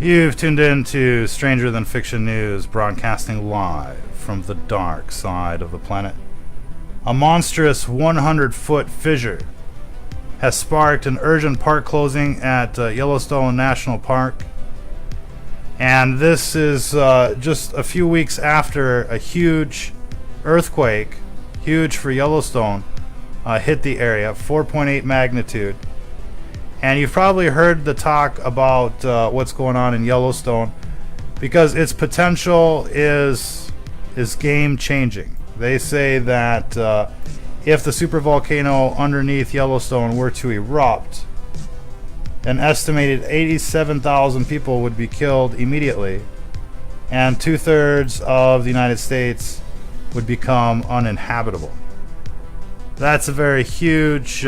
You've tuned in to Stranger Than Fiction News, broadcasting live from the dark side of the planet. A monstrous 100-foot fissure has sparked an urgent park closing at Yellowstone National Park. And this is just a few weeks after a huge earthquake, huge for Yellowstone, hit the area, 4.8 magnitude. And you've probably heard the talk about what's going on in Yellowstone, because its potential is game-changing. They say that if the super volcano underneath Yellowstone were to erupt, an estimated 87,000 people would be killed immediately, and 2/3 of the United States would become uninhabitable. That's a very huge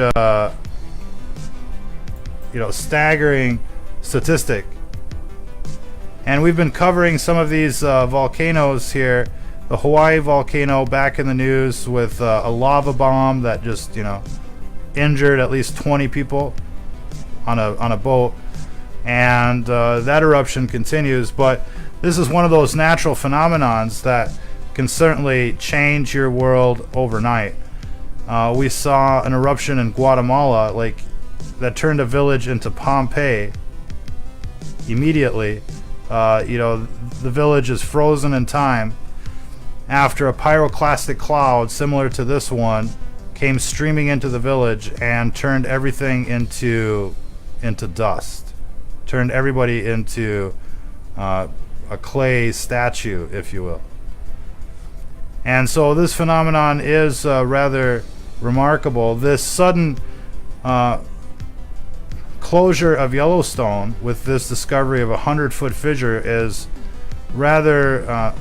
staggering statistic. And we've been covering some of these volcanoes here. The Hawaii volcano back in the news with a lava bomb that just injured at least 20 people on a boat, and that eruption continues. But this is one of those natural phenomenons that can certainly change your world overnight. We saw an eruption in Guatemala, that turned a village into Pompeii immediately. The village is frozen in time after a pyroclastic cloud similar to this one came streaming into the village and turned everything into dust, turned everybody into a clay statue, if you will. And so this phenomenon is rather remarkable. This sudden closure of Yellowstone with this discovery of a 100-foot fissure is rather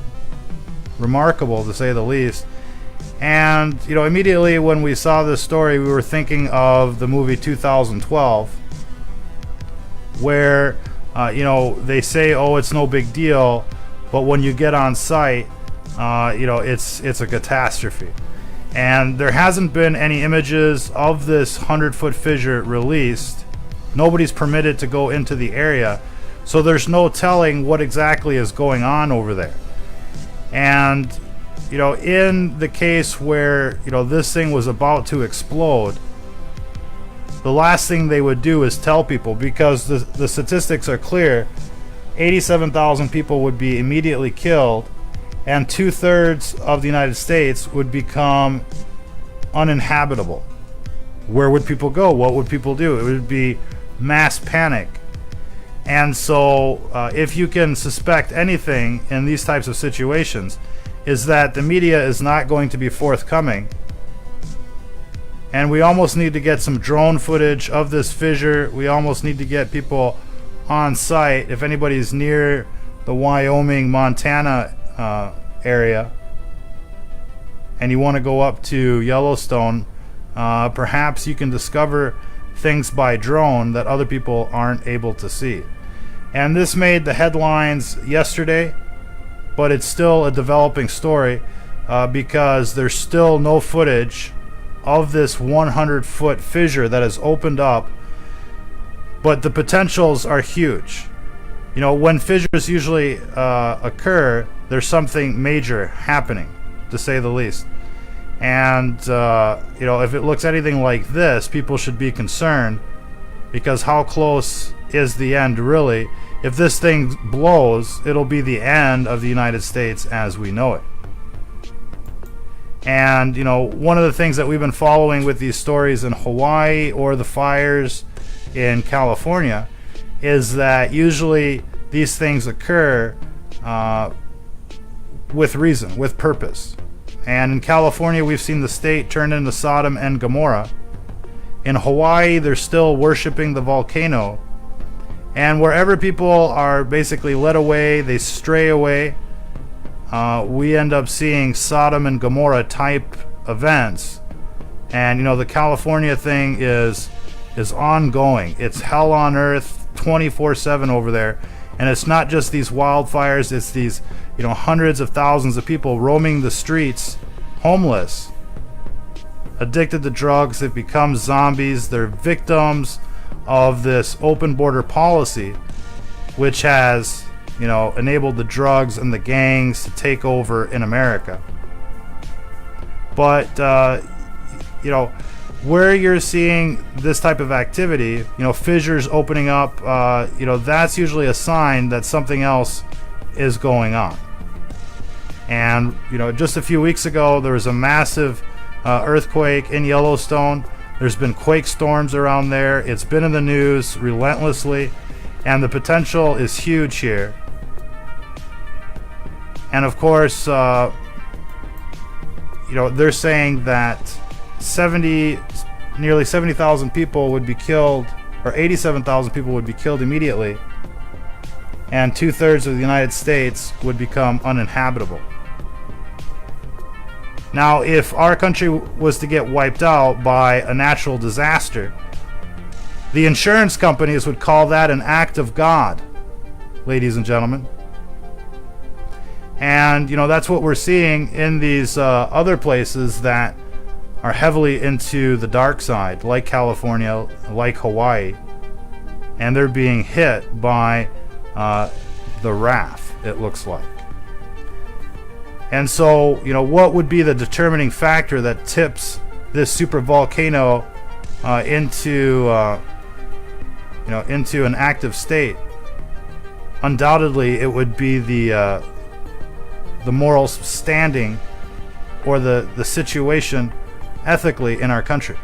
remarkable, to say the least. And immediately when we saw this story, we were thinking of the movie 2012, where they say, oh, it's no big deal, but when you get on site, it's a catastrophe. And there hasn't been any images of this 100-foot fissure released. Nobody's permitted to go into the area, so there's no telling what exactly is going on over there. And in the case where this thing was about to explode, the last thing they would do is tell people, because the statistics are clear. 87,000 people would be immediately killed, and 2/3 of the United States would become uninhabitable. Where would people go? What would people do? It would be mass panic. And so if you can suspect anything in these types of situations, is that the media is not going to be forthcoming. And we almost need to get some drone footage of this fissure. We almost need to get people on site. If anybody's near the Wyoming, Montana area, and you want to go up to Yellowstone, perhaps you can discover things by drone that other people aren't able to see. And this made the headlines yesterday, but it's still a developing story because there's still no footage of this 100-foot fissure that has opened up, but the potentials are huge. When fissures usually occur, there's something major happening, to say the least. And if it looks anything like this, people should be concerned, because how close is the end really? If this thing blows, it'll be the end of the United States as we know it. And one of the things that we've been following with these stories in Hawaii or the fires in California is that usually these things occur with reason, with purpose. And in California, we've seen the state turn into Sodom and Gomorrah. In Hawaii, they're still worshiping the volcano. And wherever people are basically led away, they stray away, we end up seeing Sodom and Gomorrah type events. And the California thing is ongoing. It's hell on earth 24/7 over there. And it's not just these wildfires, it's these hundreds of thousands of people roaming the streets, homeless, addicted to drugs. They've become zombies. They're victims of this open border policy. which has, enabled the drugs and the gangs to take over in America. But, where you're seeing this type of activity, fissures opening up, that's usually a sign that something else is going on. And, just a few weeks ago, there was a massive earthquake in Yellowstone. There's been quake storms around there. It's been in the news relentlessly, and the potential is huge here. And of course, they're saying that nearly 70,000 people would be killed, or 87,000 people would be killed immediately, and 2/3 of the United States would become uninhabitable. Now, if our country was to get wiped out by a natural disaster, the insurance companies would call that an act of God, ladies and gentlemen. And, that's what we're seeing in these other places that are heavily into the dark side, like California, like Hawaii. And they're being hit by the wrath, it looks like. And so, what would be the determining factor that tips this super volcano into an active state? Undoubtedly, it would be the moral standing or the situation ethically in our country.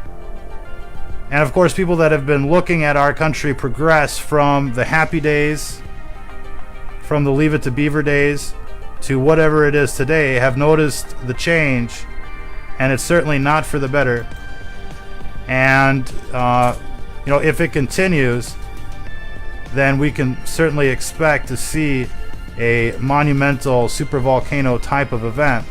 And of course, people that have been looking at our country progress from the happy days, from the Leave It to Beaver days, to whatever it is today, have noticed the change, and it's certainly not for the better. And if it continues, then we can certainly expect to see a monumental supervolcano type of event,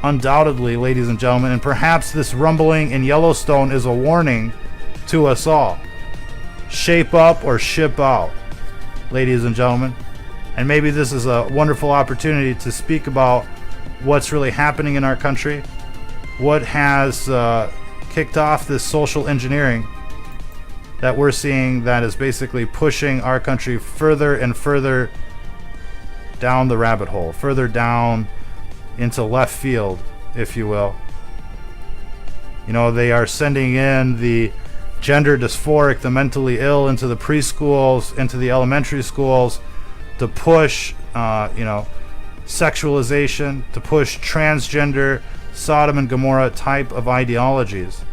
undoubtedly, ladies and gentlemen. And perhaps this rumbling in Yellowstone is a warning to us all. Shape up or ship out, ladies and gentlemen. And maybe this is a wonderful opportunity to speak about what's really happening in our country, what has kicked off this social engineering that we're seeing that is basically pushing our country further and further down the rabbit hole, further down into left field, if you will. They are sending in the gender dysphoric, the mentally ill, into the preschools, into the elementary schools, to push, sexualization, to push transgender, Sodom and Gomorrah type of ideologies.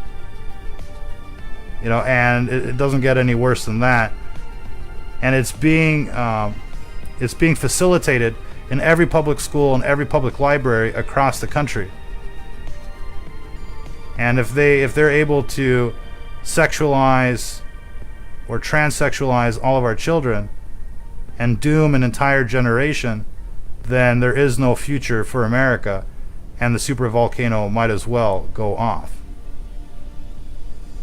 And it doesn't get any worse than that. And it's being facilitated in every public school and every public library across the country. And if they're able to sexualize or transsexualize all of our children and doom an entire generation, then there is no future for America, and the supervolcano might as well go off.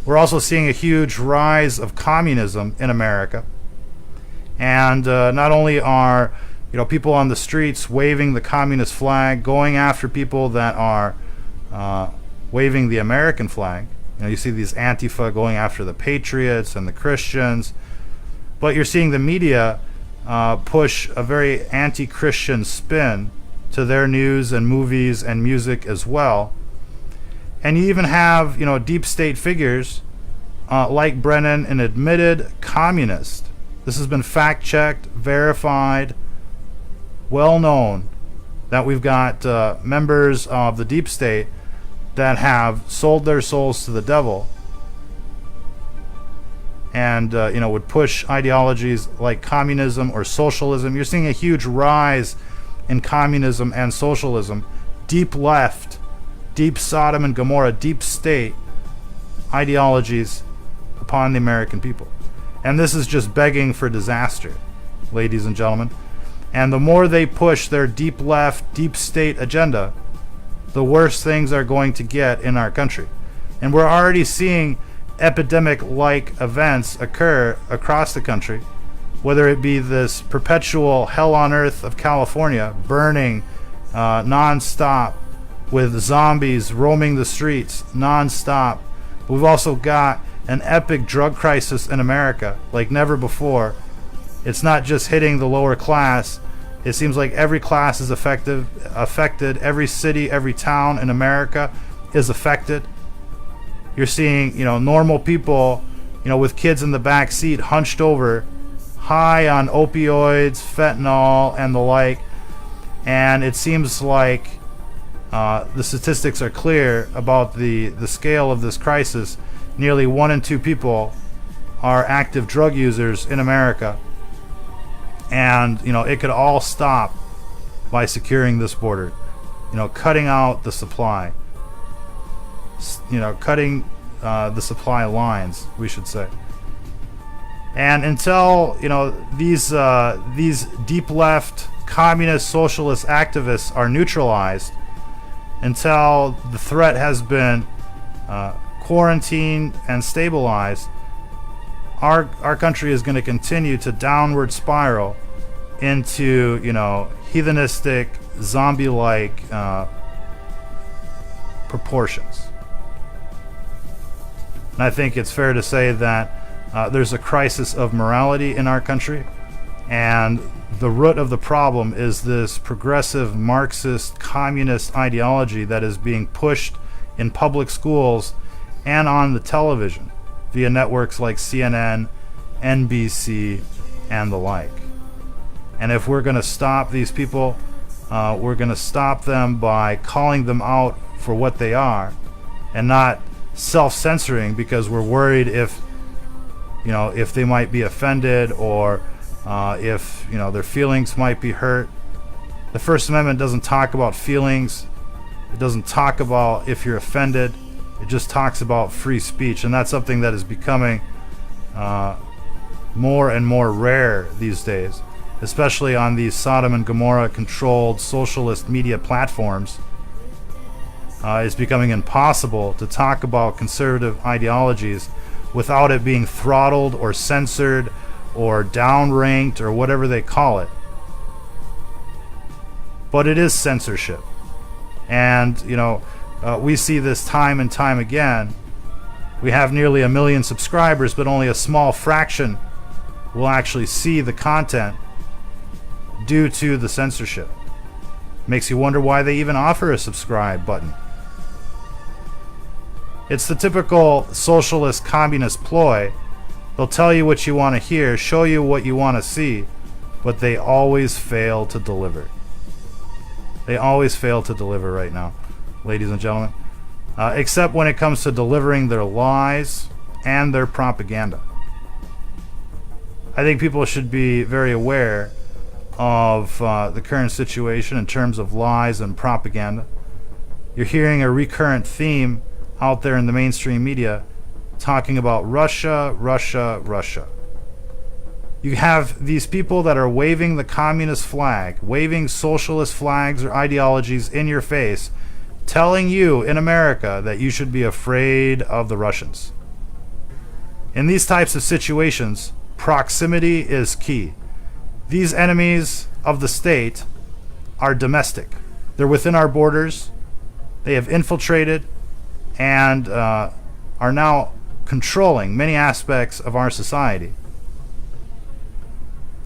We're also seeing a huge rise of communism in America. And not only are people on the streets waving the communist flag, going after people that are waving the American flag. You see these Antifa going after the patriots and the Christians. But you're seeing the media push a very anti-Christian spin to their news and movies and music as well. And you even have, deep state figures like Brennan, an admitted communist. This has been fact-checked, verified, well-known that we've got members of the deep state that have sold their souls to the devil and would push ideologies like communism or socialism. You're seeing a huge rise in communism and socialism, deep left, deep Sodom and Gomorrah, deep state ideologies upon the American people. And this is just begging for disaster, ladies and gentlemen. And the more they push their deep left, deep state agenda, the worse things are going to get in our country. And we're already seeing epidemic-like events occur across the country, whether it be this perpetual hell on earth of California, burning non-stop, with zombies roaming the streets non-stop. We've also got an epic drug crisis in America like never before. it's not just hitting the lower class. It seems like every class is affected. Every city, every town in America is affected. You're seeing, normal people, with kids in the back seat hunched over, high on opioids, fentanyl, and the like. And it seems like the statistics are clear about the scale of this crisis. Nearly 1 in 2 people are active drug users in America. And, it could all stop by securing this border, cutting out the supply, cutting the supply lines, we should say. And until, these deep left communist socialist activists are neutralized, until the threat has been quarantined and stabilized, our country is going to continue to downward spiral into, heathenistic, zombie-like proportions. And I think it's fair to say that there's a crisis of morality in our country, and the root of the problem is this progressive Marxist communist ideology that is being pushed in public schools and on the television via networks like CNN, NBC, and the like. And if we're going to stop these people, we're going to stop them by calling them out for what they are, and not self-censoring because we're worried if they might be offended, or if their feelings might be hurt. The First Amendment doesn't talk about feelings. It doesn't talk about if you're offended. It just talks about free speech, and that's something that is becoming more and more rare these days, especially on these Sodom and Gomorrah controlled socialist media platforms. It's becoming impossible to talk about conservative ideologies without it being throttled or censored or downranked or whatever they call it. But it is censorship. And, we see this time and time again. We have nearly 1 million subscribers, but only a small fraction will actually see the content due to the censorship. Makes you wonder why they even offer a subscribe button. It's the typical socialist communist ploy. They'll tell you what you want to hear, show you what you want to see, but they always fail to deliver. They always fail to deliver right now, ladies and gentlemen, except when it comes to delivering their lies and their propaganda. I think people should be very aware of the current situation in terms of lies and propaganda. You're hearing a recurrent theme out there in the mainstream media talking about Russia, Russia, Russia. You have these people that are waving the communist flag, waving socialist flags or ideologies in your face, telling you in America that you should be afraid of the Russians. In these types of situations, proximity is key. These enemies of the state are domestic. They're within our borders. They have infiltrated and are now controlling many aspects of our society.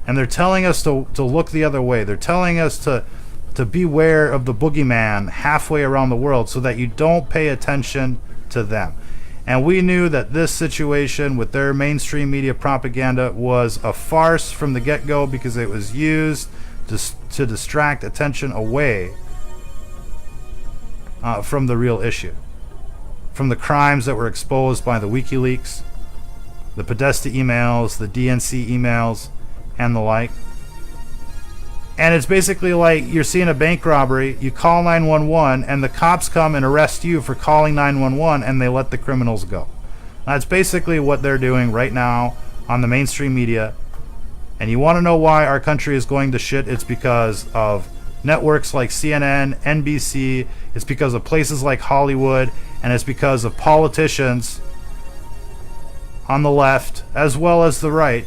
And they're telling us to look the other way. They're telling us to beware of the boogeyman halfway around the world so that you don't pay attention to them. And we knew that this situation with their mainstream media propaganda was a farce from the get-go because it was used to distract attention away from the real issue, from the crimes that were exposed by the WikiLeaks, the Podesta emails, the DNC emails, and the like. And it's basically like you're seeing a bank robbery, you call 911, and the cops come and arrest you for calling 911, and they let the criminals go. That's basically what they're doing right now on the mainstream media. And you want to know why our country is going to shit? It's because of networks like CNN, NBC, it's because of places like Hollywood, and it's because of politicians on the left as well as the right.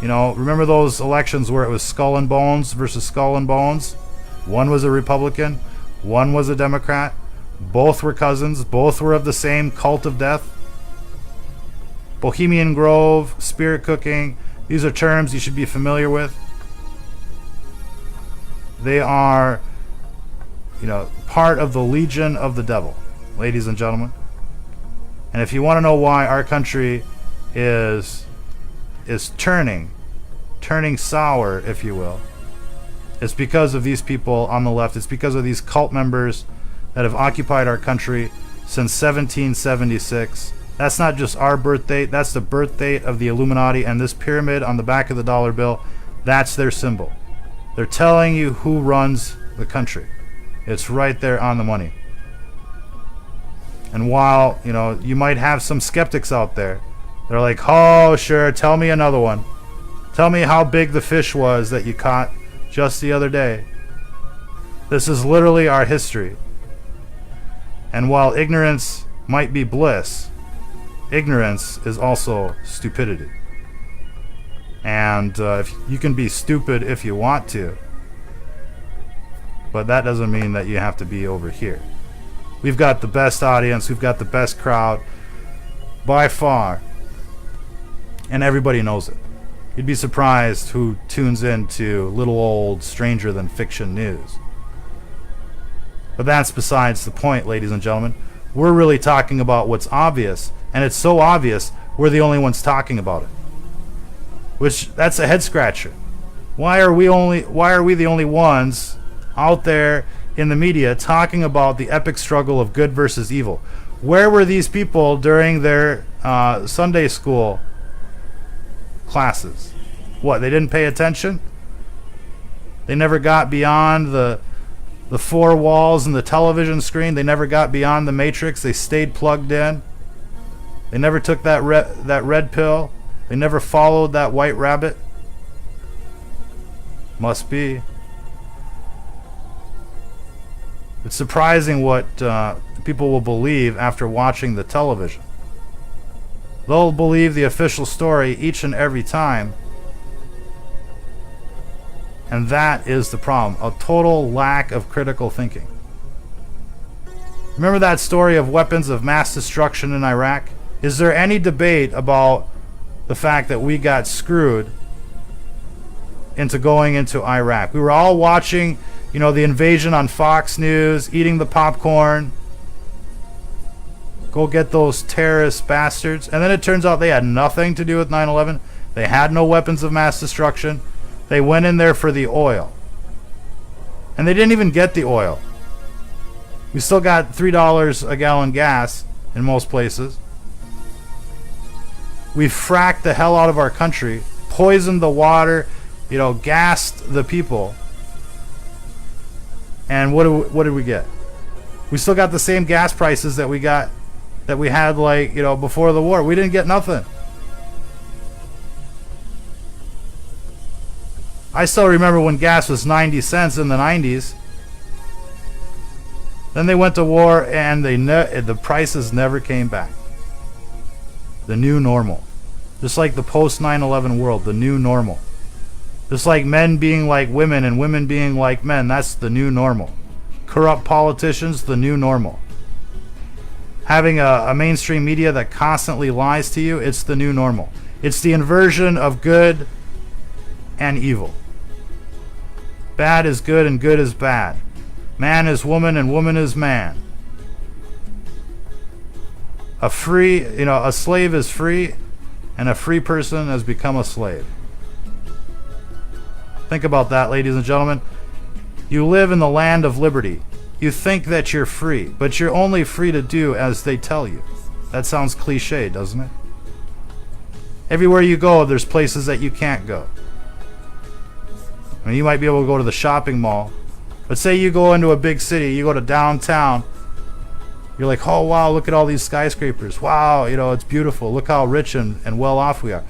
Remember those elections where it was Skull and Bones versus Skull and Bones? One was a Republican, one was a Democrat. Both were cousins, both were of the same cult of death. Bohemian Grove, spirit cooking, These are terms you should be familiar with. They are, part of the legion of the devil, ladies and gentlemen. And if you want to know why our country is turning sour, if you will, it's because of these people on the left. It's because of these cult members that have occupied our country since 1776. That's not just our birth date, that's the birth date of the Illuminati, and this pyramid on the back of the dollar bill, that's their symbol. They're telling you who runs the country. It's right there on the money. And while, you might have some skeptics out there, they're like, oh, sure, tell me another one. Tell me how big the fish was that you caught just the other day. This is literally our history. And while ignorance might be bliss, ignorance is also stupidity. And if you can be stupid if you want to, but that doesn't mean that you have to be over here. We've got the best audience, we've got the best crowd by far, and everybody knows it. You'd be surprised who tunes in to little old stranger than fiction news. But that's besides the point, ladies and gentlemen. We're really talking about what's obvious, and it's so obvious we're the only ones talking about it. That's a head scratcher. Why are we the only ones out there in the media talking about the epic struggle of good versus evil? Where were these people during their Sunday school classes? What, they didn't pay attention? They never got beyond the four walls and the television screen. They never got beyond the matrix. They stayed plugged in. They never took that red pill. They never followed that white rabbit. Must be. It's surprising what people will believe after watching the television. They'll believe the official story each and every time. And that is the problem. A total lack of critical thinking. Remember that story of weapons of mass destruction in Iraq? Is there any debate about the fact that we got screwed into going into Iraq? We were all watching, the invasion on Fox News, eating the popcorn. Go get those terrorist bastards. And then it turns out they had nothing to do with 9/11. They had no weapons of mass destruction. They went in there for the oil. And they didn't even get the oil. We still got $3 a gallon gas in most places. We fracked the hell out of our country, poisoned the water, gassed the people. And what did we get? We still got the same gas prices that we had before the war. We didn't get nothing. I still remember when gas was 90 cents in the 90s. Then they went to war and the prices never came back. The new normal. Just like the post 9/11 world, the new normal. Just like men being like women and women being like men, that's the new normal. Corrupt politicians, the new normal. Having a mainstream media that constantly lies to you, it's the new normal. It's the inversion of good and evil. Bad is good and good is bad. Man is woman and woman is man. A slave is free, and a free person has become a slave. Think about that, ladies and gentlemen. You live in the land of liberty. You think that you're free, but you're only free to do as they tell you. That sounds cliche, doesn't it? Everywhere you go, there's places that you can't go. I mean, you might be able to go to the shopping mall, but say you go into a big city, you go to downtown, you're like, oh wow, look at all these skyscrapers. Wow, it's beautiful. Look how rich and well off we are.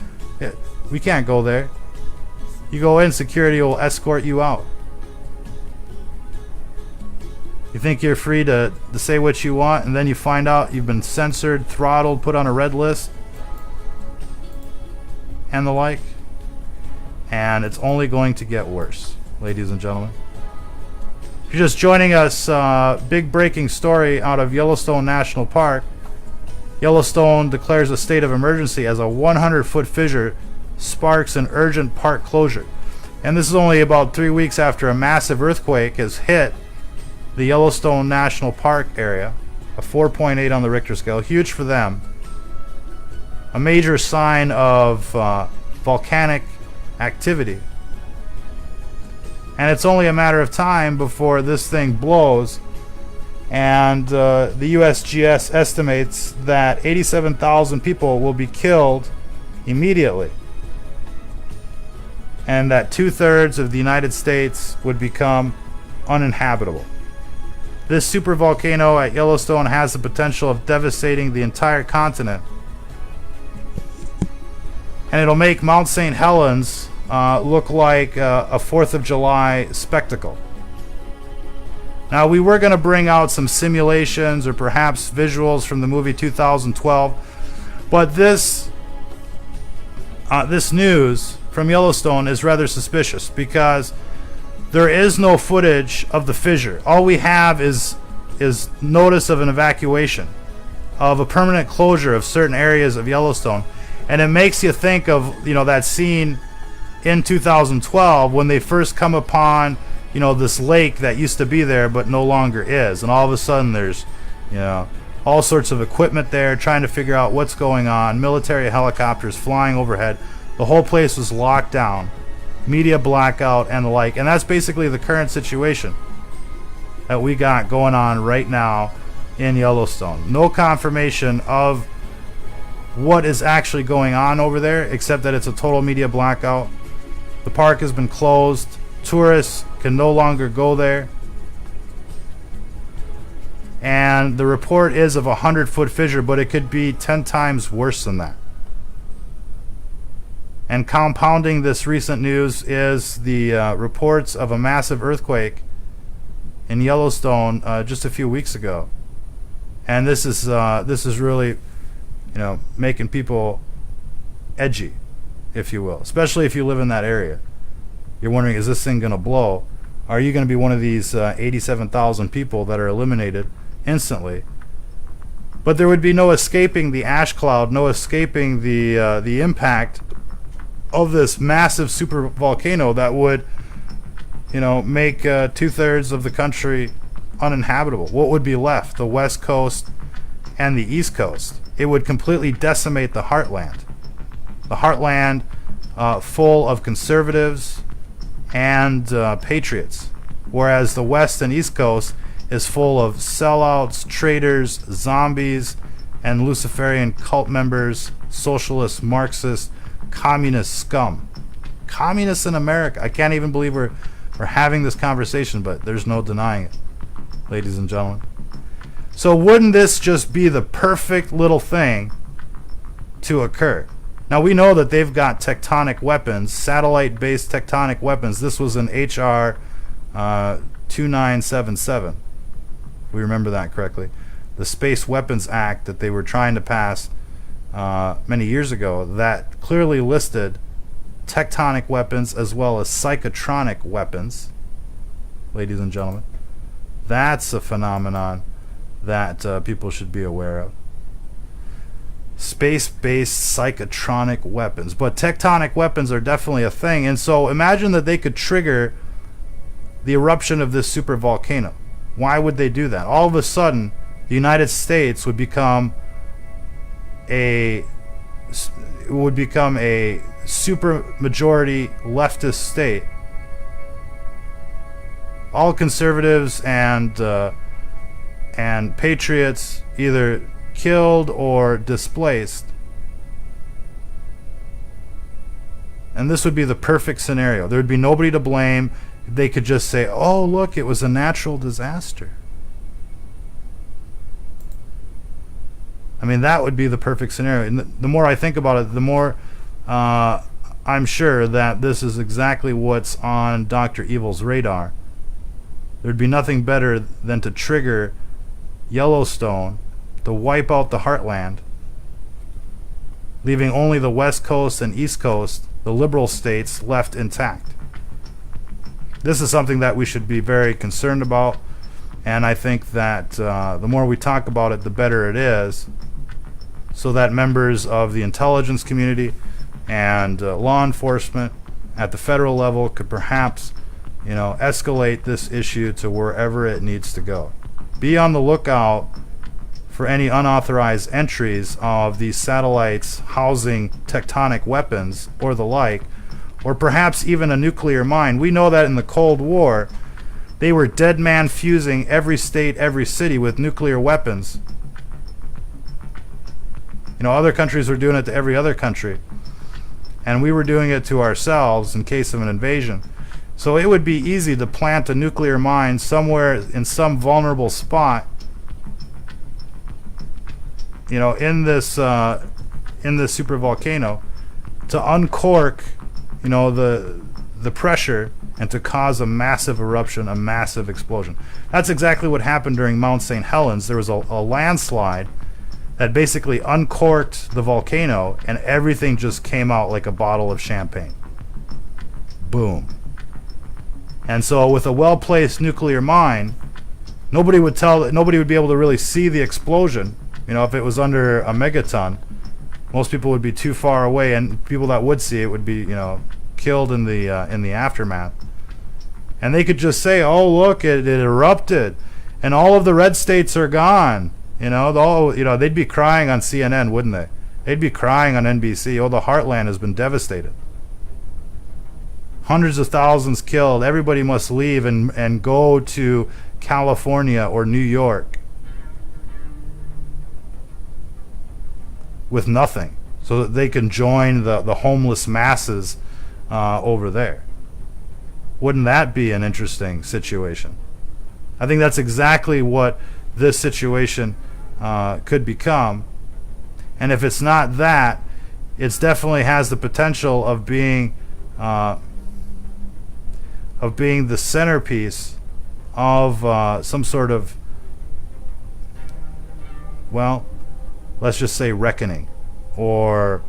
We can't go there. You go in, security will escort you out. You think you're free to say what you want, and then you find out you've been censored, throttled, put on a red list, and the like. And it's only going to get worse, ladies and gentlemen. If you're just joining us, big breaking story out of Yellowstone National Park. Yellowstone declares a state of emergency as a 100-foot fissure sparks an urgent park closure. And this is only about 3 weeks after a massive earthquake has hit the Yellowstone National Park area, a 4.8 on the Richter scale, huge for them. A major sign of volcanic activity. And it's only a matter of time before this thing blows. And the USGS estimates that 87,000 people will be killed immediately. And that 2/3 of the United States would become uninhabitable. This supervolcano at Yellowstone has the potential of devastating the entire continent. And it'll make Mount St. Helens look like a 4th of July spectacle. Now, we were going to bring out some simulations or perhaps visuals from the movie 2012, but this news from Yellowstone is rather suspicious because there is no footage of the fissure. All we have is notice of an evacuation, of a permanent closure of certain areas of Yellowstone. And it makes you think of, that scene in 2012 when they first come upon, this lake that used to be there but no longer is. And all of a sudden there's, all sorts of equipment there trying to figure out what's going on. Military helicopters flying overhead. The whole place was locked down. Media blackout and the like. And that's basically the current situation that we got going on right now in Yellowstone. No confirmation of what is actually going on over there, except that it's a total media blackout. The park has been closed. Tourists can no longer go there. And the report is of a 100-foot fissure, but it could be 10 times worse than that. And compounding this recent news is the reports of a massive earthquake in Yellowstone just a few weeks ago. And this is really making people edgy, if you will, especially if you live in that area. You're wondering, is this thing going to blow? Are you going to be one of these 87,000 people that are eliminated instantly? But there would be no escaping the ash cloud, no escaping the impact of this massive super volcano that would, make 2/3 of the country uninhabitable. What would be left? The West Coast and the East Coast. It would completely decimate the heartland. The heartland full of conservatives and patriots, whereas the West and East Coast is full of sellouts, traitors, zombies, and Luciferian cult members, socialist, Marxist, communist scum. Communists in America. I can't even believe we're having this conversation, but there's no denying it, ladies and gentlemen. So wouldn't this just be the perfect little thing to occur? Now, we know that they've got tectonic weapons, satellite-based tectonic weapons. This was in H.R. 2977, if we remember that correctly. The Space Weapons Act that they were trying to pass many years ago that clearly listed tectonic weapons as well as psychotronic weapons, ladies and gentlemen. That's a phenomenon that people should be aware of. Space-based psychotronic weapons. But tectonic weapons are definitely a thing. And so imagine that they could trigger the eruption of this super volcano. Why would they do that? All of a sudden, the United States would become a super majority leftist state. All conservatives and patriots either killed or displaced. And this would be the perfect scenario. There would be nobody to blame. They could just say, oh, look, it was a natural disaster. I mean, that would be the perfect scenario. And the more I think about it, the more I'm sure that this is exactly what's on Dr. Evil's radar. There'd be nothing better than to trigger Yellowstone to wipe out the heartland, leaving only the West Coast and East Coast, the liberal states, left intact. This is something that we should be very concerned about, and I think that the more we talk about it, the better it is, so that members of the intelligence community, and law enforcement at the federal level could perhaps, escalate this issue to wherever it needs to go. Be on the lookout for any unauthorized entries of these satellites housing tectonic weapons or the like, or perhaps even a nuclear mine. We know that in the Cold War, they were dead man fusing every state, every city with nuclear weapons. Other countries were doing it to every other country, and we were doing it to ourselves in case of an invasion. So it would be easy to plant a nuclear mine somewhere in some vulnerable spot, in this super volcano, to uncork, the pressure, and to cause a massive eruption, a massive explosion. That's exactly what happened during Mount St. Helens. There was a landslide that basically uncorked the volcano, and everything just came out like a bottle of champagne. Boom. And so with a well-placed nuclear mine, nobody would be able to really see the explosion. If it was under a megaton, most people would be too far away, and people that would see it would be, killed in the aftermath. And they could just say, "Oh, look, it erupted, and all of the red states are gone." They'd be crying on CNN, wouldn't they? They'd be crying on NBC. "Oh, the heartland has been devastated. Hundreds of thousands killed. Everybody must leave and go to California or New York with nothing, so that they can join the homeless masses over there." Wouldn't that be an interesting situation? I think that's exactly what this situation could become. And if it's not that, it definitely has the potential of being the centerpiece of some sort of, well, let's just say reckoning, or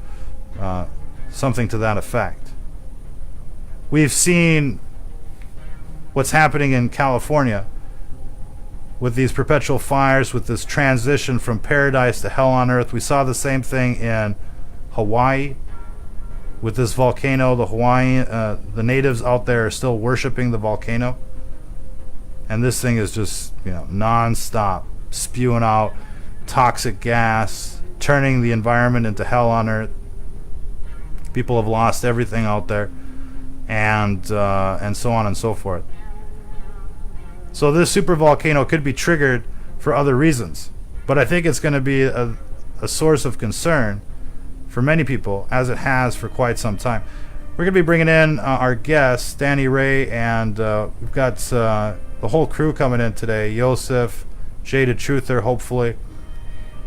something to that effect. We've seen what's happening in California with these perpetual fires, with this transition from paradise to hell on earth. We saw the same thing in Hawaii with this volcano. The natives out there are still worshiping the volcano, and this thing is just non-stop spewing out toxic gas, turning the environment into hell on earth. People have lost everything out there, and so on and so forth. So this super volcano could be triggered for other reasons, but I think it's going to be a source of concern for many people, as it has for quite some time. We're going to be bringing in our guests, Danny Ray, and we've got the whole crew coming in today. Yosef, Jaded Truther, hopefully.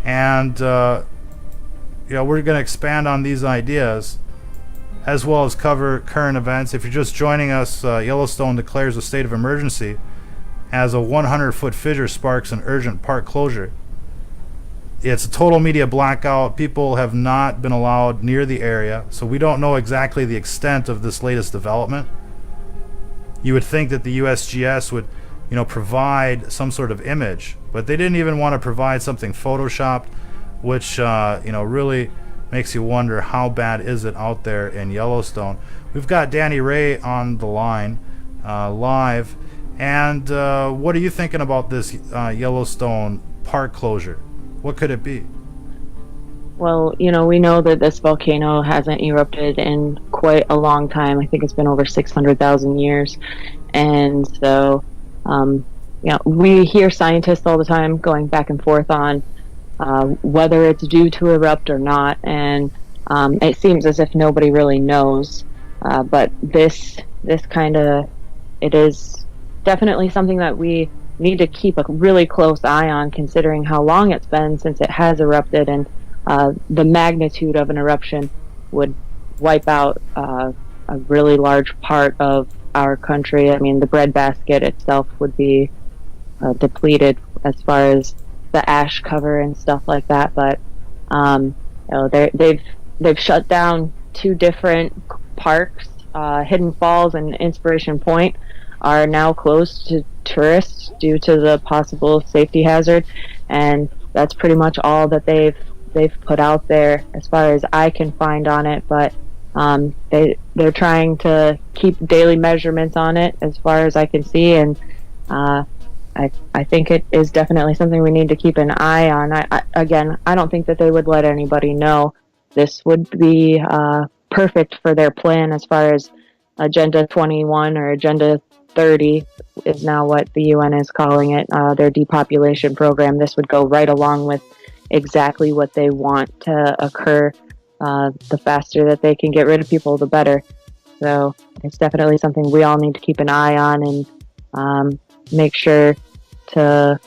And we're going to expand on these ideas, as well as cover current events. If you're just joining us, Yellowstone declares a state of emergency as a 100-foot fissure sparks an urgent park closure. It's a total media blackout. People have not been allowed near the area, so we don't know exactly the extent of this latest development. You would think that the USGS would, provide some sort of image, but they didn't even want to provide something photoshopped, which really makes you wonder, how bad is it out there in Yellowstone. We've got Danny Ray on the line live. And what are you thinking about this Yellowstone park closure? What could it be? Well, we know that this volcano hasn't erupted in quite a long time. I think it's been over 600,000 years. And so, we hear scientists all the time going back and forth on whether it's due to erupt or not. And it seems as if nobody really knows. But this it is definitely something that we need to keep a really close eye on, considering how long it's been since it has erupted, and the magnitude of an eruption would wipe out a really large part of our country. I mean, the breadbasket itself would be depleted as far as the ash cover and stuff like that. But they've shut down 2 different parks. Hidden Falls and Inspiration Point are now closed to tourists due to the possible safety hazard, and that's pretty much all that they've put out there as far as I can find on it. But They're trying to keep daily measurements on it, as far as I can see, and uh, I think it is definitely something we need to keep an eye on. Again, I don't think that they would let anybody know. This would be perfect for their plan, as far as Agenda 21 or Agenda 30 is now what the UN is calling it, their depopulation program. This would go right along with exactly what they want to occur. The faster that they can get rid of people, the better. So it's definitely something we all need to keep an eye on, and make sure to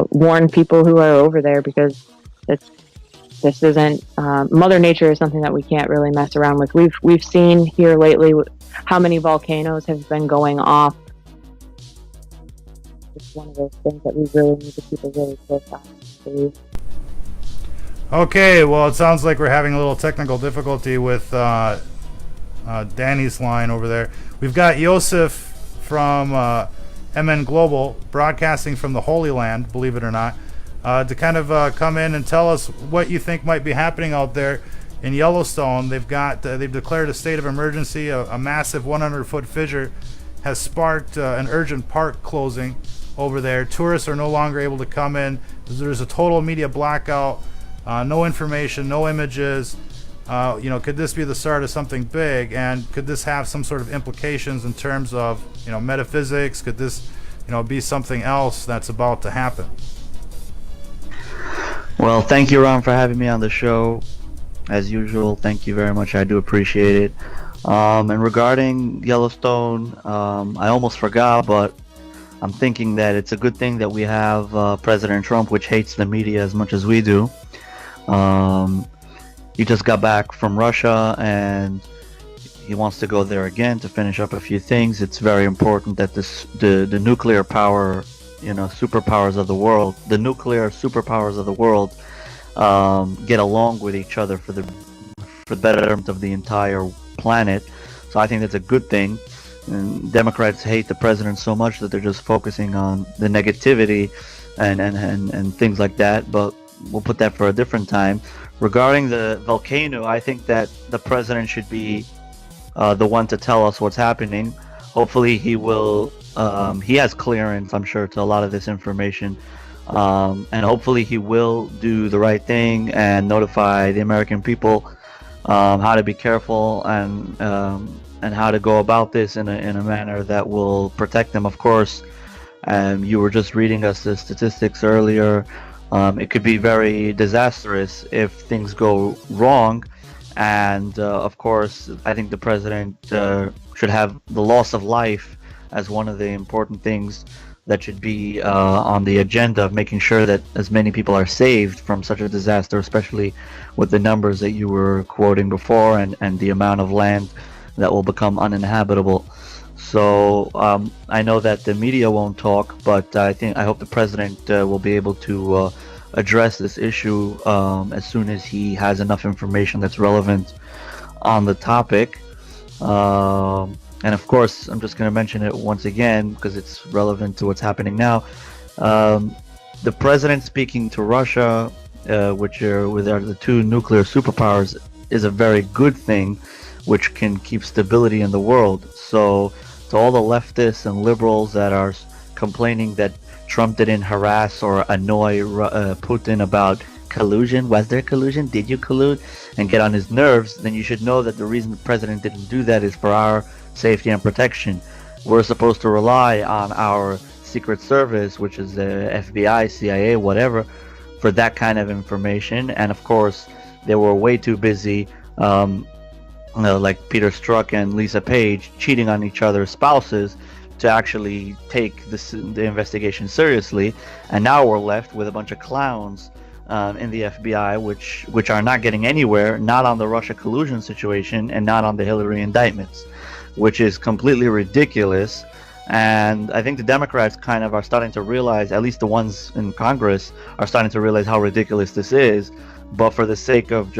warn people who are over there, because this isn't Mother Nature is something that we can't really mess around with. We've seen here lately how many volcanoes have been going off. It's one of those things that we really need to keep a really close eye on. Okay, well, it sounds like we're having a little technical difficulty with Danny's line over there. We've got Yosef from MN Global, broadcasting from the Holy Land, believe it or not, to kind of come in and tell us what you think might be happening out there in Yellowstone. They've declared a state of emergency. A massive 100-foot fissure has sparked an urgent park closing over there. Tourists are no longer able to come in. There's a total media blackout. No information, no images. Could this be the start of something big? And could this have some sort of implications in terms of, metaphysics? Could this, be something else that's about to happen? Well, thank you, Ron, for having me on the show. As usual, thank you very much. I do appreciate it. And regarding Yellowstone, I almost forgot, but I'm thinking that it's a good thing that we have President Trump, which hates the media as much as we do. He just got back from Russia, and he wants to go there again to finish up a few things. It's very important that the nuclear power, superpowers of the world, the nuclear superpowers of the world, get along with each other for the betterment of the entire planet. So I think that's a good thing. And Democrats hate the president so much that they're just focusing on the negativity and things like that. But we'll put that for a different time. Regarding the volcano, I think that the president should be the one to tell us what's happening. Hopefully he will, he has clearance, I'm sure, to a lot of this information. And hopefully he will do the right thing and notify the American people how to be careful and how to go about this in a manner that will protect them. Of course, you were just reading us the statistics earlier. It could be very disastrous if things go wrong, and of course I think the president should have the loss of life as one of the important things that should be on the agenda of making sure that as many people are saved from such a disaster, especially with the numbers that you were quoting before, and the amount of land that will become uninhabitable. So I know that the media won't talk, but I hope the president will be able to address this issue as soon as he has enough information that's relevant on the topic. And of course, I'm just going to mention it once again because it's relevant to what's happening now. The president speaking to Russia, which are the two nuclear superpowers, is a very good thing, which can keep stability in the world. So to all the leftists and liberals that are complaining that Trump didn't harass or annoy Putin about collusion, was there collusion, did you collude, and get on his nerves, then you should know that the reason the president didn't do that is for our safety and protection. We're supposed to rely on our Secret Service, which is the FBI, CIA, whatever, for that kind of information. And of course, they were way too busy, like Peter Strzok and Lisa Page, cheating on each other's spouses to actually take the investigation seriously. And now we're left with a bunch of clowns in the FBI, which are not getting anywhere, not on the Russia collusion situation and not on the Hillary indictments, which is completely ridiculous. And I think the Democrats kind of are starting to realize, at least the ones in Congress are starting to realize how ridiculous this is. But for the sake of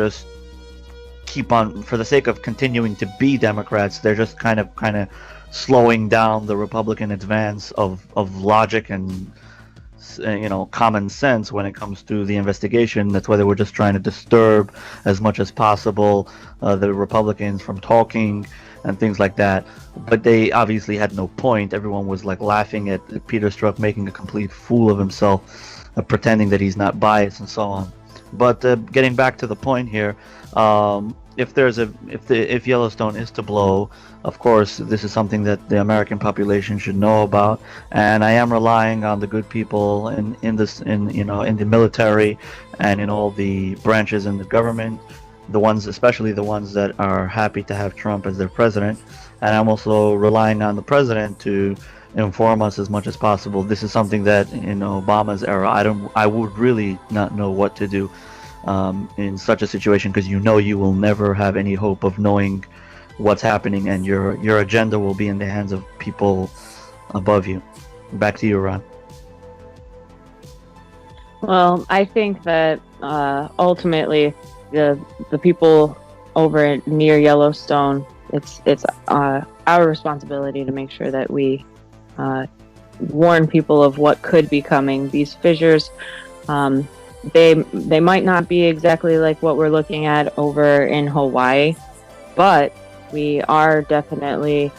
continuing to be Democrats, they're just kind of slowing down the Republican advance of logic and common sense when it comes to the investigation. That's why they were just trying to disturb as much as possible the Republicans from talking and things like that. But they obviously had no point. Everyone was like laughing at Peter Strzok making a complete fool of himself, pretending that he's not biased and so on. But getting back to the point here, if Yellowstone is to blow, of course, this is something that the American population should know about, and I am relying on the good people in the military and in all the branches in the government, especially the ones that are happy to have Trump as their president, and I'm also relying on the president to inform us as much as possible. This is something that in Obama's era, I would really not know what to do in such a situation, because you will never have any hope of knowing what's happening, and your agenda will be in the hands of people above you. Back to you, Ron. Well, I think that ultimately the people over near Yellowstone, it's our responsibility to make sure that we warn people of what could be coming. These fissures, they might not be exactly like what we're looking at over in Hawaii, but we are definitely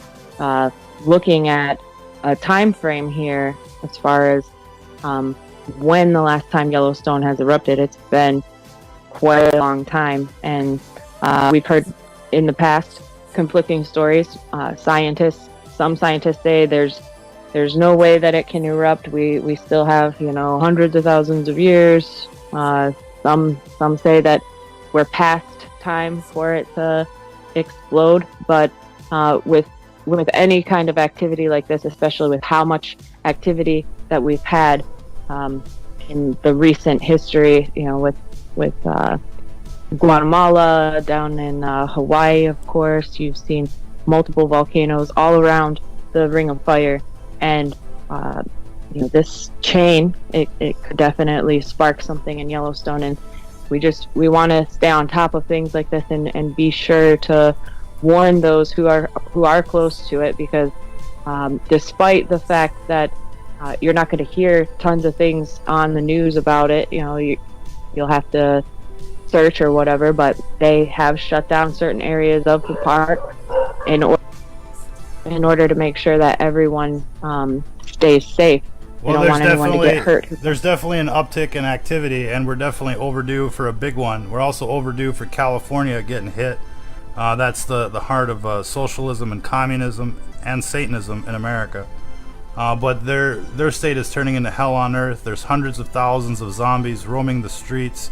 looking at a time frame here as far as when the last time Yellowstone has erupted. It's been quite a long time, and we've heard in the past conflicting stories. Some scientists say there's no way that it can erupt. We still have hundreds of thousands of years. Some say that we're past time for it to explode. But with any kind of activity like this, especially with how much activity that we've had in the recent history, with Guatemala, down in Hawaii, of course, you've seen multiple volcanoes all around the Ring of Fire, and this chain, it could definitely spark something in Yellowstone, and we want to stay on top of things like this and be sure to warn those who are close to it, because despite the fact that you're not going to hear tons of things on the news about it, you'll have to search or whatever, but they have shut down certain areas of the park in order to make sure that everyone stays safe. They don't want anyone to get hurt. There's definitely an uptick in activity, and we're definitely overdue for a big one. We're also overdue for California getting hit. That's the heart of socialism and communism and Satanism in America. But their state is turning into hell on earth. There's hundreds of thousands of zombies roaming the streets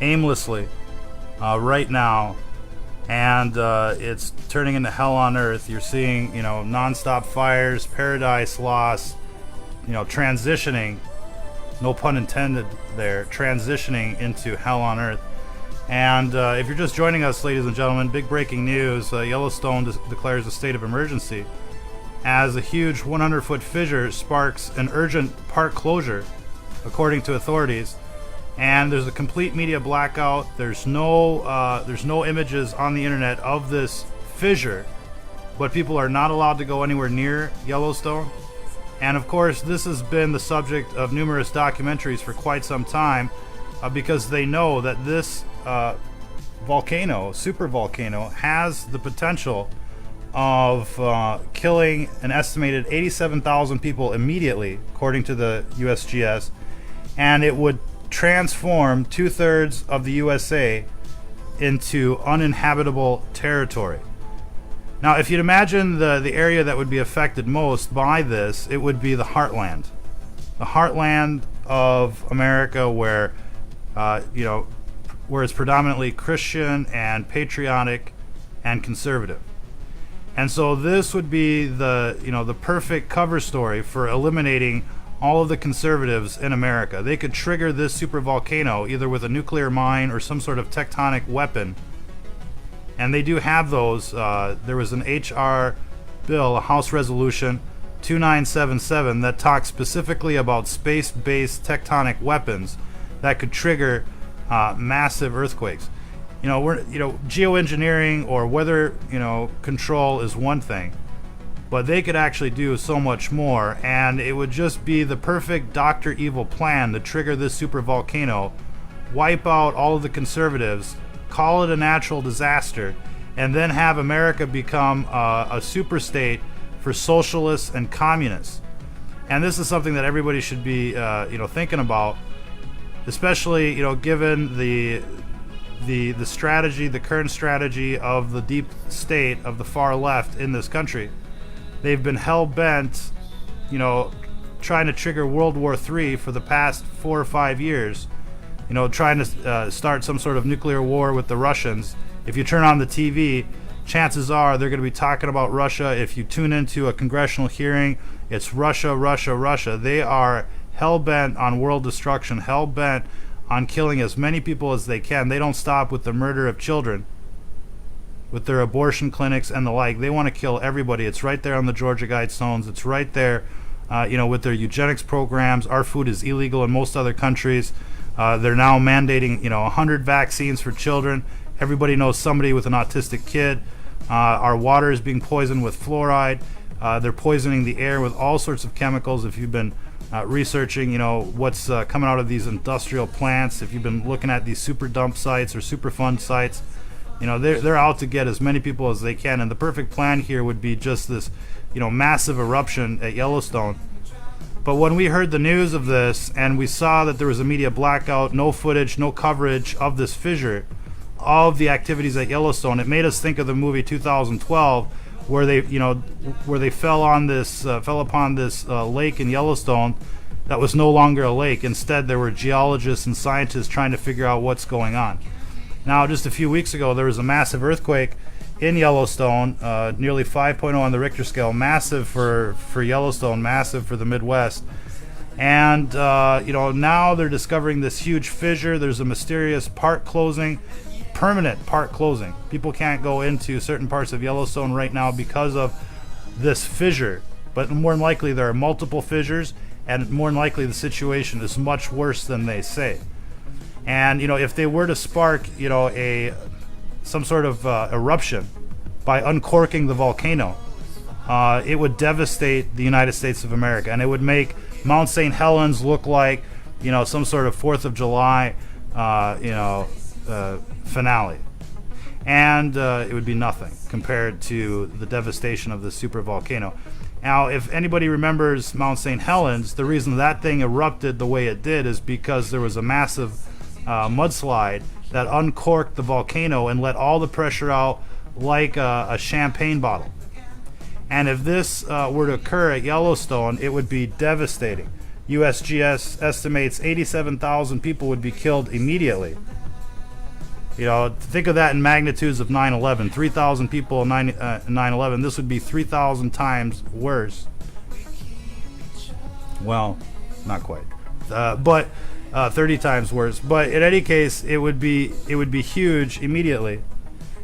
aimlessly right now, and it's turning into hell on earth. You're seeing nonstop fires, paradise lost, transitioning, no pun intended there, transitioning into hell on earth. And if you're just joining us, ladies and gentlemen, big breaking news: Yellowstone declares a state of emergency as a huge 100-foot fissure sparks an urgent park closure, according to authorities. And there's a complete media blackout. There's no images on the internet of this fissure, but people are not allowed to go anywhere near Yellowstone. And of course, this has been the subject of numerous documentaries for quite some time, because they know that this volcano, super volcano, has the potential of killing an estimated 87,000 people immediately, according to the USGS, and it would transform 2/3 of the USA into uninhabitable territory. Now, if you'd imagine the area that would be affected most by this, it would be the heartland of America, where where it's predominantly Christian and patriotic and conservative. And so this would be the perfect cover story for eliminating all of the conservatives in America. They could trigger this super volcano either with a nuclear mine or some sort of tectonic weapon. And they do have those. There was an HR bill, a House Resolution 2977, that talks specifically about space-based tectonic weapons that could trigger massive earthquakes. Geoengineering or weather control is one thing, but they could actually do so much more, and it would just be the perfect Dr. Evil plan to trigger this super volcano, wipe out all of the conservatives, call it a natural disaster, and then have America become a super state for socialists and communists. And this is something that everybody should be thinking about, especially given the strategy, the current strategy of the deep state of the far left in this country. They've been hell-bent, trying to trigger World War III for the past 4 or 5 years, trying to start some sort of nuclear war with the Russians. If you turn on the TV, chances are they're going to be talking about Russia. If you tune into a congressional hearing, it's Russia, Russia, Russia. They are hell-bent on world destruction, hell-bent on killing as many people as they can. They don't stop with the murder of children, with their abortion clinics and the like. They want to kill everybody. It's right there on the Georgia Guidestones. It's right there, with their eugenics programs. Our food is illegal in most other countries. They're now mandating, 100 vaccines for children. Everybody knows somebody with an autistic kid. Our water is being poisoned with fluoride. They're poisoning the air with all sorts of chemicals. If you've been researching, what's coming out of these industrial plants, if you've been looking at these super dump sites or Superfund sites, they're out to get as many people as they can. And the perfect plan here would be just this, massive eruption at Yellowstone. But when we heard the news of this and we saw that there was a media blackout, no footage, no coverage of this fissure, of the activities at Yellowstone, it made us think of the movie 2012, where they fell upon this lake in Yellowstone that was no longer a lake. Instead, there were geologists and scientists trying to figure out what's going on. Now, just a few weeks ago, there was a massive earthquake in Yellowstone, nearly 5.0 on the Richter scale, massive for Yellowstone, massive for the Midwest. And now they're discovering this huge fissure. There's a mysterious park closing. Permanent park closing. People can't go into certain parts of Yellowstone right now because of this fissure. But more than likely there are multiple fissures, and more than likely the situation is much worse than they say. And if they were to spark some sort of eruption by uncorking the volcano, it would devastate the United States of America, and it would make Mount St. Helens look like some sort of 4th of July finale, and it would be nothing compared to the devastation of the super volcano. Now, if anybody remembers Mount St. Helens, the reason that thing erupted the way it did is because there was a massive mudslide that uncorked the volcano and let all the pressure out like a champagne bottle. And if this were to occur at Yellowstone, it would be devastating. USGS estimates 87,000 people would be killed immediately. Think of that in magnitudes of 9/11. 3,000 people in 9/11. This would be 3,000 times worse. Well, not quite, but 30 times worse. But in any case, it would be huge immediately,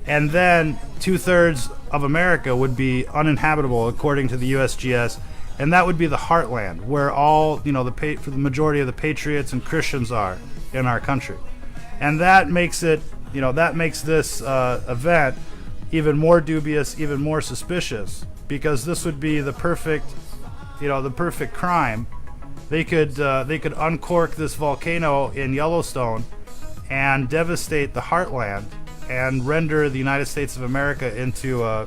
and then 2/3 of America would be uninhabitable according to the USGS, and that would be the heartland where all for the majority of the patriots and Christians are in our country, and that makes it. That makes this event even more dubious, even more suspicious, because this would be the perfect crime. They could uncork this volcano in Yellowstone and devastate the heartland and render the United States of America into a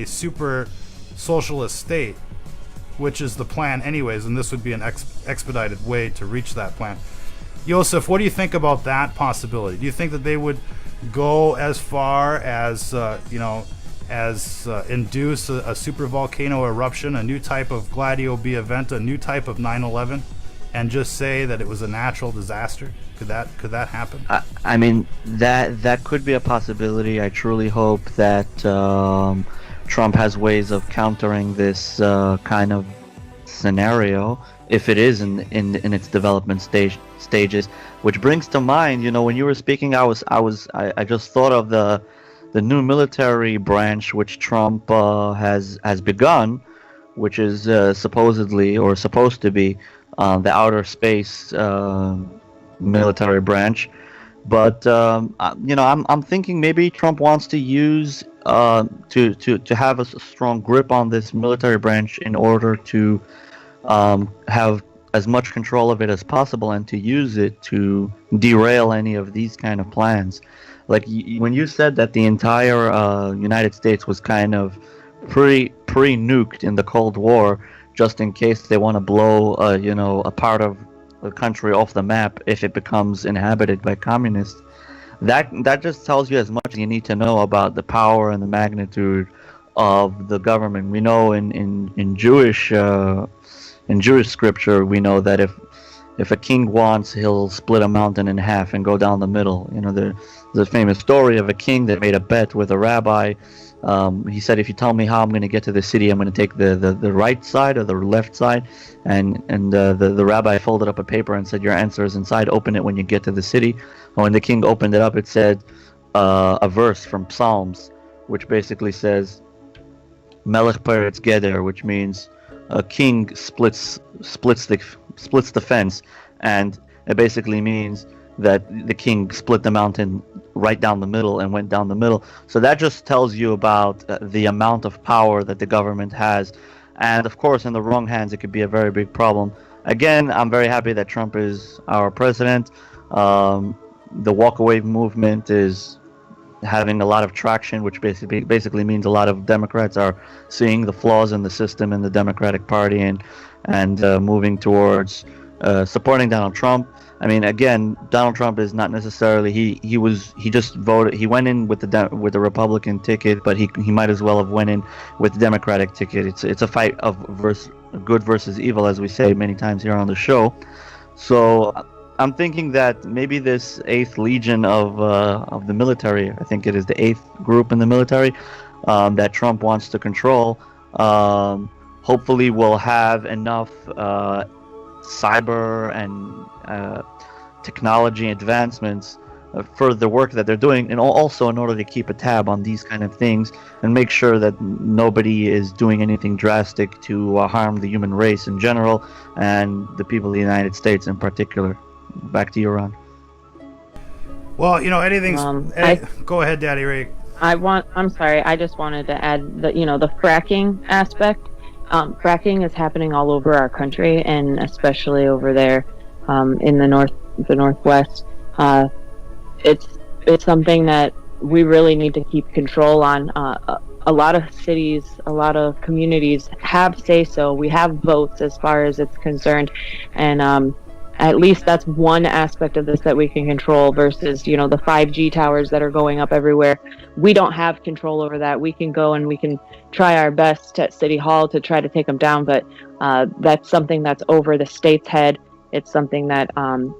super socialist state, which is the plan anyways, and this would be an expedited way to reach that plan. Yosef, what do you think about that possibility? Do you think that they would go as far as induce a super volcano eruption, a new type of Gladio B event, a new type of 9/11, and just say that it was a natural disaster? Could that happen? I mean, that could be a possibility. I truly hope that Trump has ways of countering this kind of scenario, if it is in its development stages. Which brings to mind, when you were speaking, I just thought of the new military branch which Trump has begun, which is supposedly, or supposed to be, the outer space military branch. But I'm thinking maybe Trump wants to use to have a strong grip on this military branch in order to have as much control of it as possible and to use it to derail any of these kind of plans. Like when you said that the entire United States was kind of pre-nuked in the Cold War, just in case they want to blow a part of the country off the map if it becomes inhabited by communists. That just tells you as much as you need to know about the power and the magnitude of the government. We know in Jewish scripture, we know that if a king wants, he'll split a mountain in half and go down the middle. There's a famous story of a king that made a bet with a rabbi. He said, if you tell me how I'm going to get to the city, I'm going to take the right side or the left side. And the rabbi folded up a paper and said, your answer is inside. Open it when you get to the city. And when the king opened it up, it said a verse from Psalms, which basically says, Melech Peretz Geder, which means a king splits the fence, and it basically means that the king split the mountain right down the middle and went down the middle. So that just tells you about the amount of power that the government has, and of course in the wrong hands it could be a very big problem. Again, I'm very happy that Trump is our president. The walkaway movement is having a lot of traction, which basically means a lot of Democrats are seeing the flaws in the system in the Democratic Party and moving towards supporting Donald Trump. I mean, again, Donald Trump is not necessarily he just voted. He went in with the Republican ticket, but he might as well have went in with the Democratic ticket. It's a fight of good versus evil, as we say many times here on the show. So I'm thinking that maybe this 8th Legion of the military, I think it is the 8th group in the military, that Trump wants to control, hopefully will have enough cyber and technology advancements for the work that they're doing, and also in order to keep a tab on these kind of things and make sure that nobody is doing anything drastic to harm the human race in general and the people of the United States in particular. Back to you, Ron. Well, anything's. Go ahead, Daddy Ray. I'm sorry. I just wanted to add the fracking aspect. Fracking is happening all over our country, and especially over there in the Northwest. It's something that we really need to keep control on. A lot of cities, a lot of communities have say-so. We have votes as far as it's concerned, and at least that's one aspect of this that we can control versus, the 5G towers that are going up everywhere. We don't have control over that. We can go and we can try our best at City Hall to try to take them down, but that's something that's over the state's head. It's something that,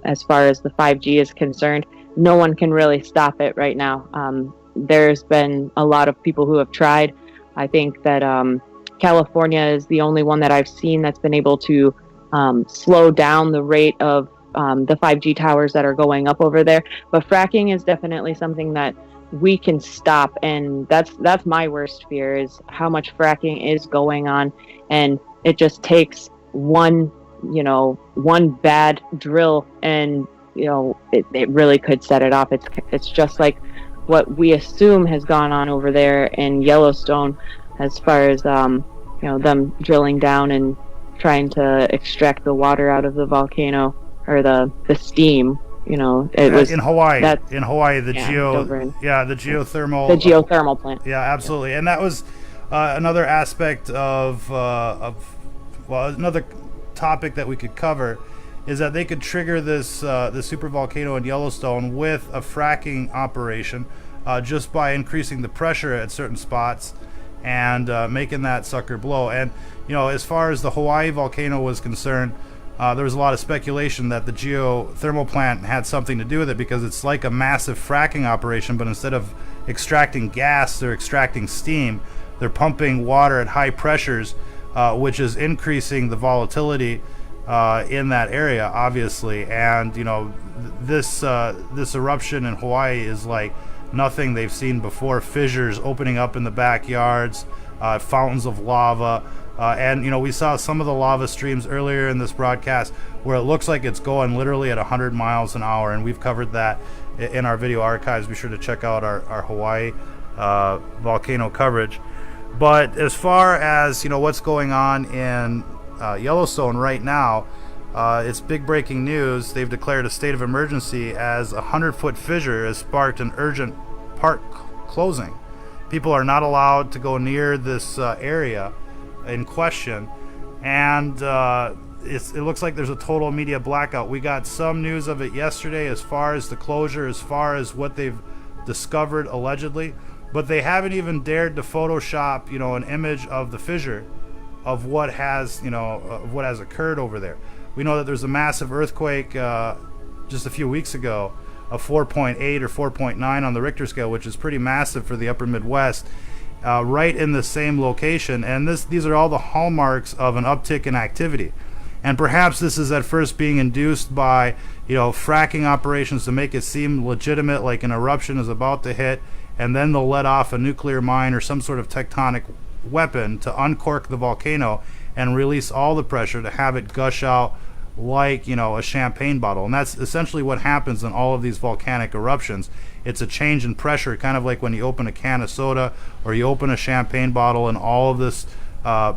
as far as the 5G is concerned, no one can really stop it right now. There's been a lot of people who have tried. I think that California is the only one that I've seen that's been able to slow down the rate of the 5G towers that are going up over there. But fracking is definitely something that we can stop, and that's my worst fear, is how much fracking is going on, and it just takes one bad drill, and it really could set it off. It's just like what we assume has gone on over there in Yellowstone, as far as them drilling down and trying to extract the water out of the volcano, or the steam. It was in Hawaii. The geothermal plant. Yeah, absolutely. And that was another aspect of another topic that we could cover, is that they could trigger this the super volcano in Yellowstone with a fracking operation, just by increasing the pressure at certain spots and making that sucker blow. And as far as the Hawaii volcano was concerned, there was a lot of speculation that the geothermal plant had something to do with it, because it's like a massive fracking operation, but instead of extracting gas, they're extracting steam. They're pumping water at high pressures, which is increasing the volatility in that area, obviously. And this eruption in Hawaii is like nothing they've seen before. Fissures opening up in the backyards, fountains of lava. And we saw some of the lava streams earlier in this broadcast where it looks like it's going literally at 100 miles an hour, and we've covered that in our video archives. Be sure to check out our Hawaii volcano coverage. But as far as what's going on in Yellowstone right now, it's big breaking news. They've declared a state of emergency as a 100-foot fissure has sparked an urgent park closing. People are not allowed to go near this area in question, and it looks like there's a total media blackout. We got some news of it yesterday as far as the closure, as far as what they've discovered allegedly, but they haven't even dared to Photoshop, an image of the fissure, of what has, of what has occurred over there. We know that there's a massive earthquake just a few weeks ago, of 4.8 or 4.9 on the Richter scale, which is pretty massive for the upper Midwest, right in the same location. And these are all the hallmarks of an uptick in activity. And perhaps this is at first being induced by, fracking operations to make it seem legitimate, like an eruption is about to hit, and then they'll let off a nuclear mine or some sort of tectonic weapon to uncork the volcano and release all the pressure to have it gush out like, a champagne bottle. And that's essentially what happens in all of these volcanic eruptions. It's a change in pressure, kind of like when you open a can of soda or you open a champagne bottle, and all of this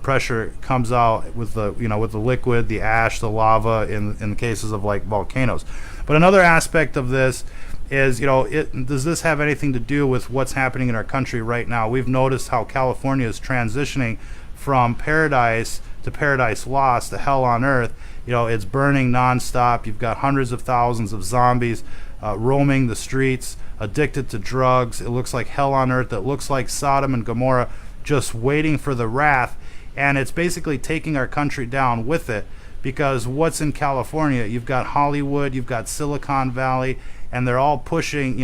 pressure comes out with the with the liquid, the ash, the lava in cases of like volcanoes. But another aspect of this is, does this have anything to do with what's happening in our country right now? We've noticed how California is transitioning from paradise to paradise lost, to hell on earth. It's burning nonstop. You've got hundreds of thousands of zombies roaming the streets, addicted to drugs. It looks like hell on earth. It looks like Sodom and Gomorrah, just waiting for the wrath. And it's basically taking our country down with it, because what's in California? You've got Hollywood, you've got Silicon Valley, and they're all pushing,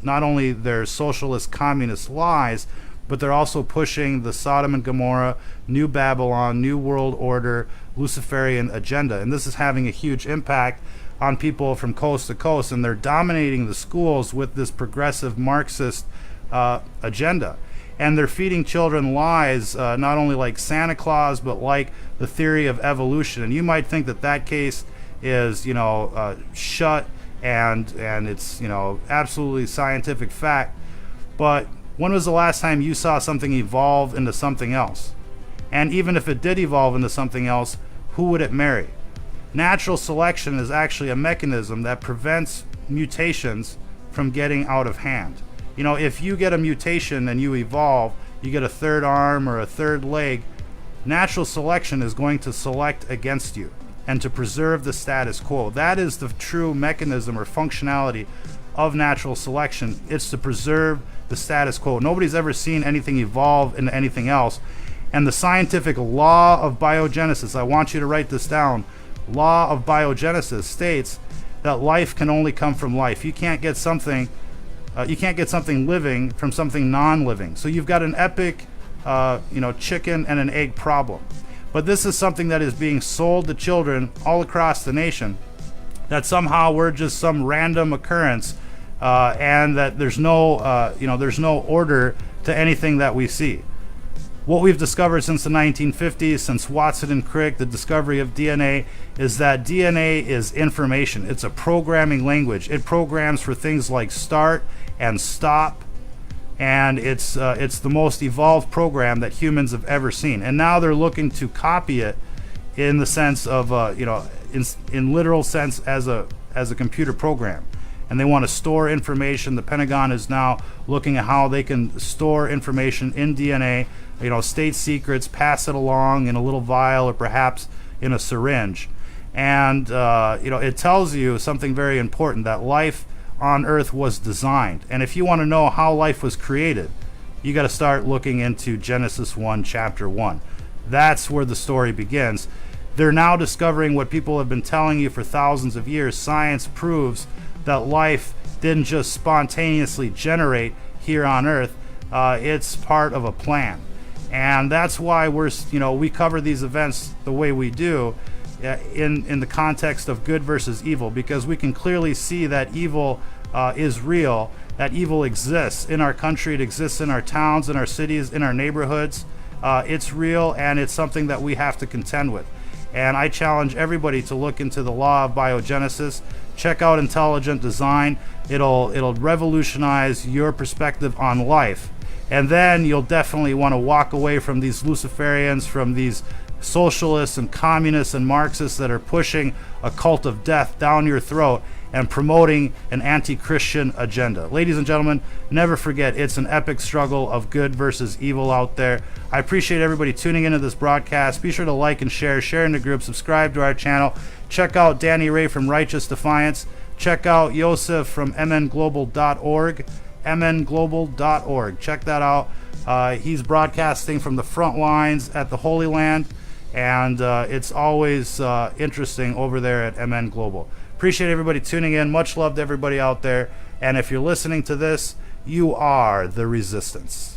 not only their socialist communist lies, but they're also pushing the Sodom and Gomorrah, New Babylon, New World Order, Luciferian agenda. And this is having a huge impact on people from coast to coast, and they're dominating the schools with this progressive Marxist agenda. And they're feeding children lies, not only like Santa Claus, but like the theory of evolution. And you might think that case is, shut and it's, absolutely scientific fact. But when was the last time you saw something evolve into something else? And even if it did evolve into something else, who would it marry? Natural selection is actually a mechanism that prevents mutations from getting out of hand. If you get a mutation and you evolve, you get a third arm or a third leg, natural selection is going to select against you and to preserve the status quo. That is the true mechanism or functionality of natural selection. It's to preserve the status quo. Nobody's ever seen anything evolve into anything else. And the scientific law of biogenesis, I want you to write this down, law of biogenesis states that life can only come from life. You can't get something living from something non-living. So you've got an epic chicken and an egg problem. But this is something that is being sold to children all across the nation, that somehow we're just some random occurrence, and that there's no order to anything that we see. What we've discovered since the 1950s, since Watson and Crick, the discovery of DNA, is that DNA is information. It's a programming language. It programs for things like start and stop, and it's the most evolved program that humans have ever seen. And now they're looking to copy it in the sense of in literal sense as a computer program. And they want to store information. The Pentagon is now looking at how they can store information in DNA, state secrets, pass it along in a little vial or perhaps in a syringe. And it tells you something very important, that life on Earth was designed. And if you want to know how life was created, you got to start looking into Genesis 1, chapter 1. That's where the story begins. They're now discovering what people have been telling you for thousands of years. Science proves that life didn't just spontaneously generate here on Earth. It's part of a plan. And that's why we cover these events the way we do, in the context of good versus evil, because we can clearly see that evil is real, that evil exists in our country, it exists in our towns, in our cities, in our neighborhoods. It's real, and it's something that we have to contend with. And I challenge everybody to look into the law of biogenesis. Check out Intelligent Design. It'll revolutionize your perspective on life. And then you'll definitely want to walk away from these Luciferians, from these socialists and communists and Marxists that are pushing a cult of death down your throat and promoting an anti-Christian agenda. Ladies and gentlemen, never forget, it's an epic struggle of good versus evil out there. I appreciate everybody tuning into this broadcast. Be sure to like and share in the group, subscribe to our channel. Check out Danny Ray from Righteous Defiance. Check out Yosef from mnglobal.org. mnglobal.org. Check that out. He's broadcasting from the front lines at the Holy Land, and it's always interesting over there at MN Global. Appreciate everybody tuning in. Much love to everybody out there. And if you're listening to this, you are the resistance.